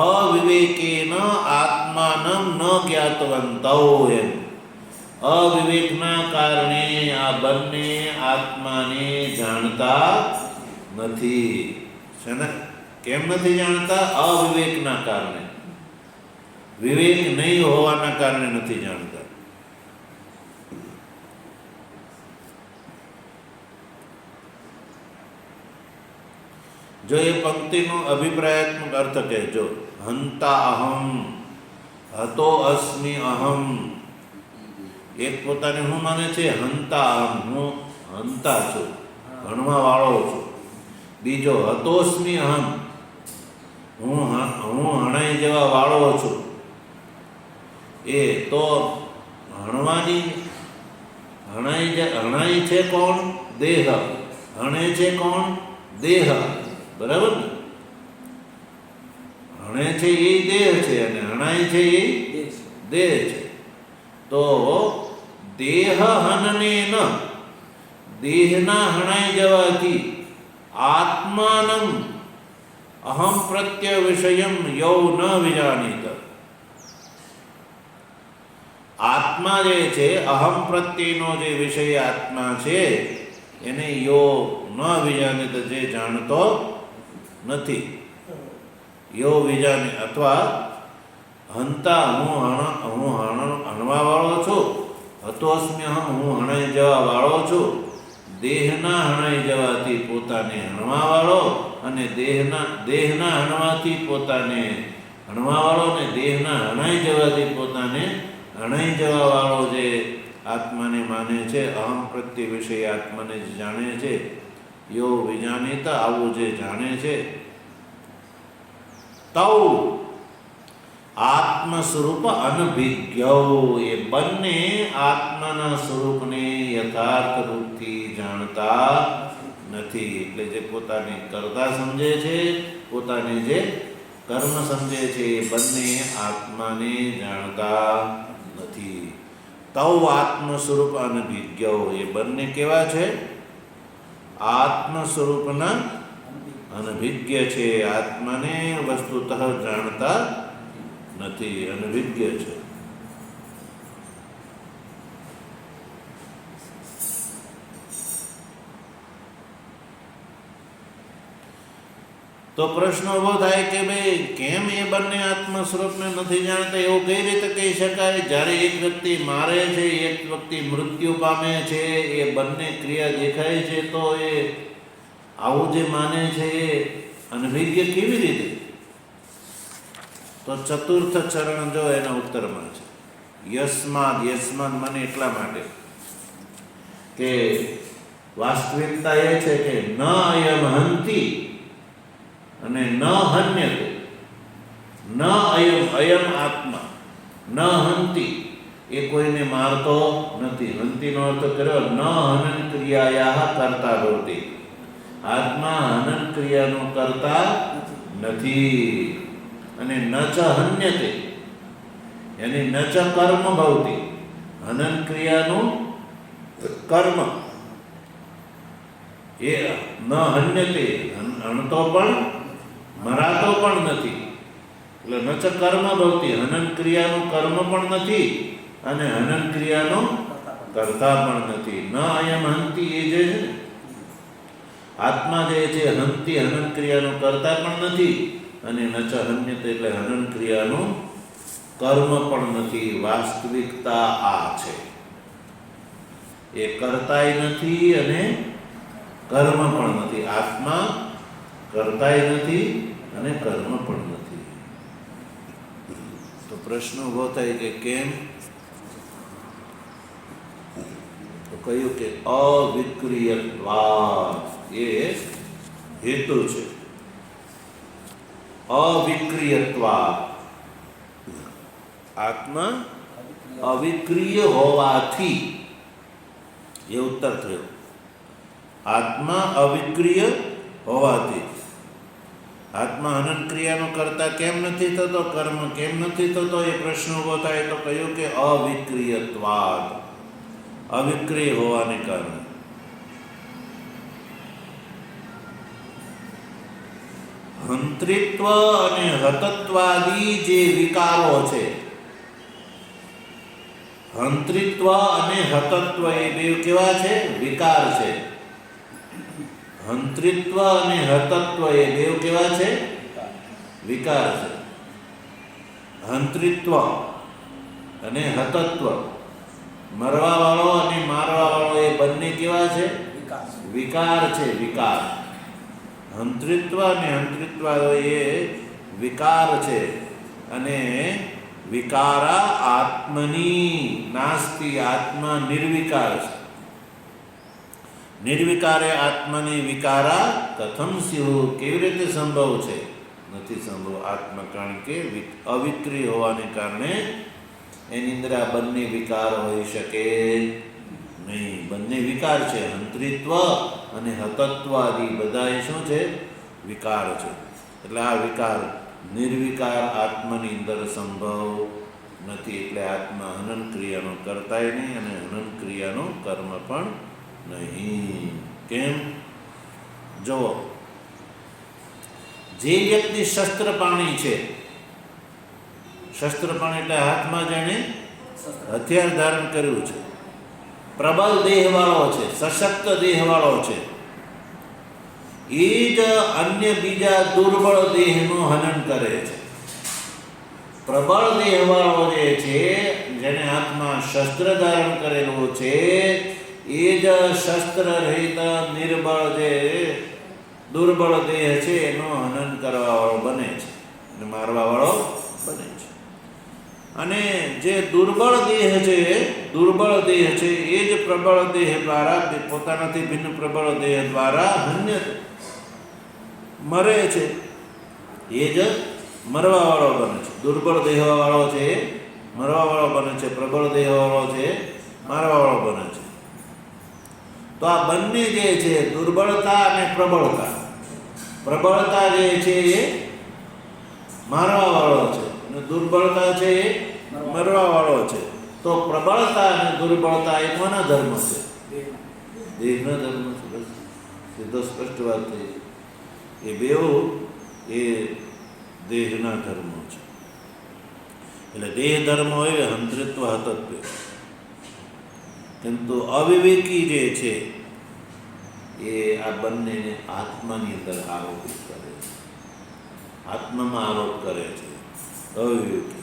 અવિવેકેન આત્માનમ ન જ્ઞાતવંતો. એમ અવિવેકના કારણે આ બંને આત્માને જાણતા નથી. છે ને? કેમ નથી જાણતા? અવિવેકના કારણે. વિવેક નહીં હોવાના કારણે નથી જાણતા. જો એ પંક્તિનો અભિપ્રાયાત્મક અર્થ કહેજો. હંતા અહમ, હતો અસ્મિ અહમ. એક પોતાને હું માને છે હંતા અહમ, હું હંતા છું, હણવા વાળો છું. બીજો હતોસ્મિ અહમ, હું હણાઈ જેવા વાળો છું. એ તો હણાઈ છે કોણ? દેહ. હણે છે કોણ? દેહ. બરાબર ને? હણે છે એ દેહ છે અને હણાઈ છે એ દેહ છે. તો દેહ હનને ન, દેહના હણાઈ જવાથી આત્માનમ અહમ પ્રત્ય વિષયમ યૌ ન વિજાનીત. આત્મા જે છે, અહમ પ્રત્યેનો જે વિષય આત્મા છે એને યો ન વિજાનીત, જે જાણતો નથી. યો વિજાની અથવા હંતા, હું હણવા વાળો છું. હતોસ્મ્ય હમ, હું હણાઈ જવા વાળો છું. દેહના હણાઈ જવાથી પોતાને હણવા વાળો અને દેહના હણવાથી પોતાને હણવા વાળો અને દેહના હણાઈ જવાથી પોતાને હણાઈ જવા વાળો જે આત્માને માને છે, અહમ પ્રત્યે વિષય આત્માને જ જાણે છે. યો વિજાનીતા, આવું જે જાણે છે. તૌ આત્મ સ્વરૂપ અનભિજ્ઞૌ, એ બંને આત્માના સ્વરૂપને યથાર્થ રૂપથી જાણતા નથી. એટલે જે પોતાને કરતા સમજે છે, પોતાને જે કર્મ સમજે છે, એ બંને આત્માને જાણતા નથી. તૌ આત્મ સ્વરૂપ અનભિજ્ઞૌ, એ બંને કેવા છે? આત્મ સ્વરૂપના અનભિજ્ઞ છે. આત્માને વસ્તુતઃ જાણતા નથી, અનભિજ્ઞ છે. તો પ્રશ્ન ઉભો થાય કે ભાઈ કેમ એ બંને આત્મ સ્વરૂપને નથી જાણતા? એવું કઈ રીતે કહી શકાય? જ્યારે એક વ્યક્તિ મારે છે, એક વ્યક્તિ મૃત્યુ પામે છે, એ બંને ક્રિયા દેખાય છે, તો એ આવું જે માને છે એ અનભિજ્ઞ કેવી રીતે? તો ચતુર્થ ચરણ જો એના ઉત્તરમાં છે. યસ્માદ, યસ્માદ મને એટલા માટે કે વાસ્તવિકતા એ છે કે ન અયમ હંતિ અને ન હન્યતે. ન અયમ આત્મા, ન હંતિ, એ કોઈને મારતો નથી. હંતિનો અર્થ કર્યો ન હનન ક્રિયાયા કરતા ભવતી. આત્મા હનન ક્રિયાનો કરતા નથી. અને ન ચ હન્યતે, યાની ન ચ કર્મ ભવતી. હનન ક્રિયાનું કર્મ એ ન હન્યતે, હણતો પણ મરાતો પણ નથી. એટલે ન ચ કર્મ ભવતી, હનન ક્રિયાનું કર્મ પણ નથી અને હનન ક્રિયાનો કરતા પણ નથી. ન અયમ હંતિ, એ જે છે આત્મા જે છે હંતિ, હનન ક્રિયાનું કરતા પણ નથી અને ન ચ હન્યતે, એટલે હનન ક્રિયાનું કર્મ પણ નથી. વાસ્તવિકતા આ છે. એ કરતાય નથી અને કર્મ પણ નથી. આત્મા કરતાય નથી અને કર્મ પણ નથી. તો પ્રશ્ન ઉભો થાય કે કેમ? તો કહ્યું કે અવિક્રિયત્વાત્, એ હેતુ છે. અવિક્રિયત્વાત્, આત્મા અવિક્રિય હોવાથી, એ ઉત્તર થયો. આત્મા અવિક્રિય હોવાથી. આત્મા હનન ક્રિયાનો કરતા કેમ નથી થતો, કર્મ કેમ નથી થતો, એ પ્રશ્ન ઉભો થાય તો કહ્યું કે અવિક્રિયત્વાદ, અવિક્રિય હોવાને કારણે. હંત્રિત્વ અને હતત્વાદી જે વિકારો છે, હંત્રિત્વ અને હતત્વ એ બે કેવા છે? વિકાર છે. હંત્રિત્વ અને હતત્વ એ બે કેવા છે? વિકાર છે. હંત્રિત્વ અને હતત્વ, મરવા વાળો અને મારવા વાળો, એ બંને કેવા છે? વિકાર છે. વિકાર. હંત્રિત્વ અને હંત્રિત્વ એ વિકાર છે. અને વિકારા આત્મની નાસ્તિ, આત્મા નિર્વિકાર છે. નિર્વિકારે આત્માની વિકારા કથમ સ્યુઃ, કેવી રીતે સંભવ છે? નથી સંભવ. આત્મા કારણ કે અવિક્રિય હોવાને કારણે એની અંદર આ બંને વિકાર હોઈ શકે નહીં. બંને વિકાર છે. હંત્રિત્વ અને હતત્વ આદિ બધા એ શું છે? વિકાર છે. એટલે આ વિકાર નિર્વિકાર આત્માની અંદર સંભવ નથી. એટલે આત્મા હનન ક્રિયાનો કરતાય નહીં અને હનન ક્રિયાનો કર્મ પણ નહીં. કેમ? જો જે વ્યક્તિ શસ્ત્રપાણી છે, શસ્ત્રપાણી એટલે હાથમાં જેણે હથિયાર ધારણ કર્યું છે, પ્રબળ દેહવાળો છે, સશક્ત દેહવાળો છે, એ જ અન્ય બીજા દુર્બળ દેહનું હનન કરે છે. પ્રબળ દેહવાળો જે છે, જેને હાથમાં શસ્ત્ર ધારણ કરેલું છે, એ જ શસ્ત્ર રહિત નિર્બળ જે દુર્બળ દેહ છે એનું હનન કરવા વાળો બને છે અને મારવા વાળો બને છે. અને જે દુર્બળ દેહ છે, દુર્બળ દેહ છે, એ જ પ્રબળ દેહ દ્વારા, પોતાનાથી ભિન્ન પ્રબળ દેહ દ્વારા અન્ય મરે છે, એ જ મરવા વાળો બને છે. દુર્બળ દેહ વાળો છે મરવા વાળો બને છે, પ્રબળ દેહ વાળો છે મારવા વાળો બને છે. તો આ બંને જે છે, દુર્બળતા અને પ્રબળતા, પ્રબળતા જે છે એ મારવા વાળો છે અને દુર્બળતા છે એ મરવા વાળો છે. તો પ્રબળતા અને દુર્બળતા એ કોના ધર્મ છે? દેહના ધર્મ છે. બસ સીધો સ્પષ્ટ વાત થઈ. એ બેઉ એ દેહના ધર્મો છે. એટલે દેહ ધર્મ હોય હંત્રિત્વ હતત્વ. પરંતુ અવિવેકી જે છે એ આ બંનેને આત્માની અંદર આરોપિત કરે છે, આત્મામાં આરોપ કરે છે. અવિવેકી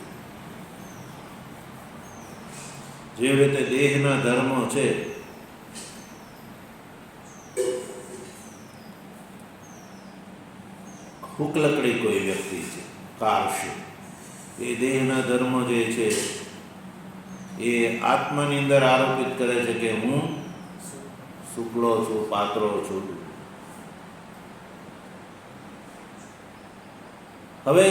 જે રીતે દેહના ધર્મો છે, હુકલકડી કોઈ વ્યક્તિ છે, કારશે, એ દેહના ધર્મો જે છે એ આત્માની અંદર આરોપિત કરે છે કે હું શુક્લો છું, પાત્રો છું. હવે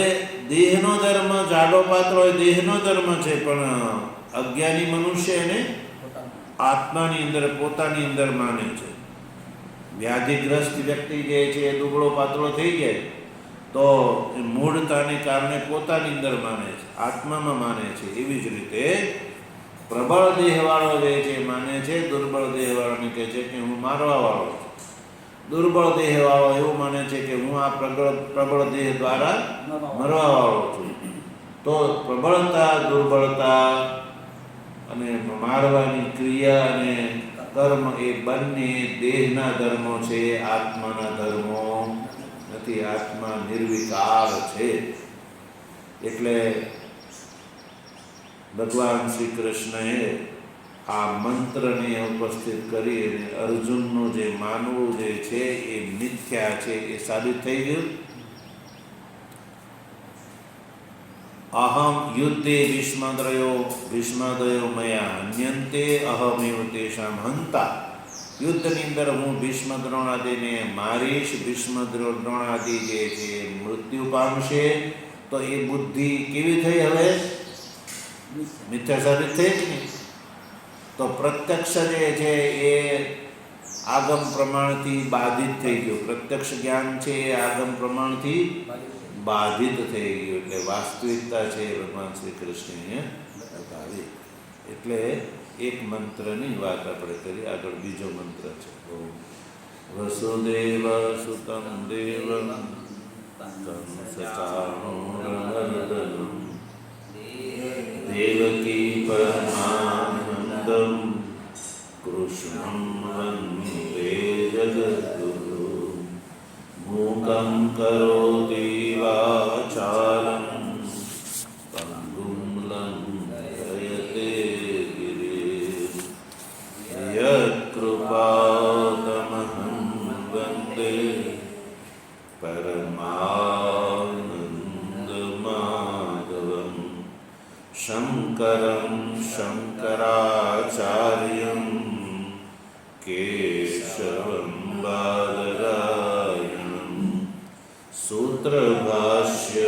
દેહનો ધર્મ, જાડો પાત્રો એ દેહનો ધર્મ છે, પણ અજ્ઞાની મનુષ્ય એને આત્માની અંદર, પોતાની અંદર માને છે. વ્યાધિગ્રસ્ત વ્યક્તિ જે છે એ દુબળો પાતળો થઈ જાય તો એ મૂળતાને કારણે પોતાની અંદર માને છે, આત્મામાં માને છે. એવી જ રીતે પ્રબળ દેહવાળો જે છે માને છે, દુર્બળ દેહવાળાને કહે છે કે હું મારવા વાળો છું. દુર્બળ દેહવાળો એવું માને છે કે હું આ પ્રબળ દેહ દ્વારા મરવા વાળો છું. તો પ્રબળતા, દુર્બળતા અને મારવાની ક્રિયા અને કર્મ એ બંને દેહના ધર્મો છે, આત્માના ધર્મો નથી. આત્મા નિર્વિકાર છે. એટલે ભગવાન શ્રી કૃષ્ણએ આ મંત્રને ઉપસ્થિત કરી અને અર્જુનનું જે માનવું જે છે એ મિથ્યા છે એ સાબિત થઈ ગયું. અહમ યુદ્ધે ભીષ્માદયો મયા હન્યન્તે અહમેવ તેષામ હંતા. યુદ્ધની અંદર હું ભીષ્મ દ્રોણાદિને મારીશ, ભીષ્મ દ્રોણાદિ જે છે મૃત્યુ પામશે. તો એ બુદ્ધિ કેવી થઈ? હવે મિથ્યા સાબિત થઈ જ નહીં. તો પ્રત્યક્ષ જે છે એ આગમ પ્રમાણથી બાધિત થઈ ગયું. પ્રત્યક્ષ જ્ઞાન છે એ આગમ પ્રમાણથી બાધિત થઈ ગયું. એટલે વાસ્તવિકતા છે એ ભગવાન શ્રી કૃષ્ણએ બતાવી. એટલે એક મંત્રની વાત આપણે કરી. આગળ બીજો મંત્ર છે. ઓમ વસુદેવ સુતં દેવં કંસચાણૂરમર્દનમ દેવકી પરમાનંદમ કૃષ્ણં વંદે જગદ્ગુરું મૂકં કરોતિ વાચાલં પંગું લંઘયતે ગિરિં યત્કૃપાતમહં વંદે પરમાનંદમાધવં શંકરં શંકરાચાર્યં કેશવં બાદરાયણં સૂત્રભાષ્ય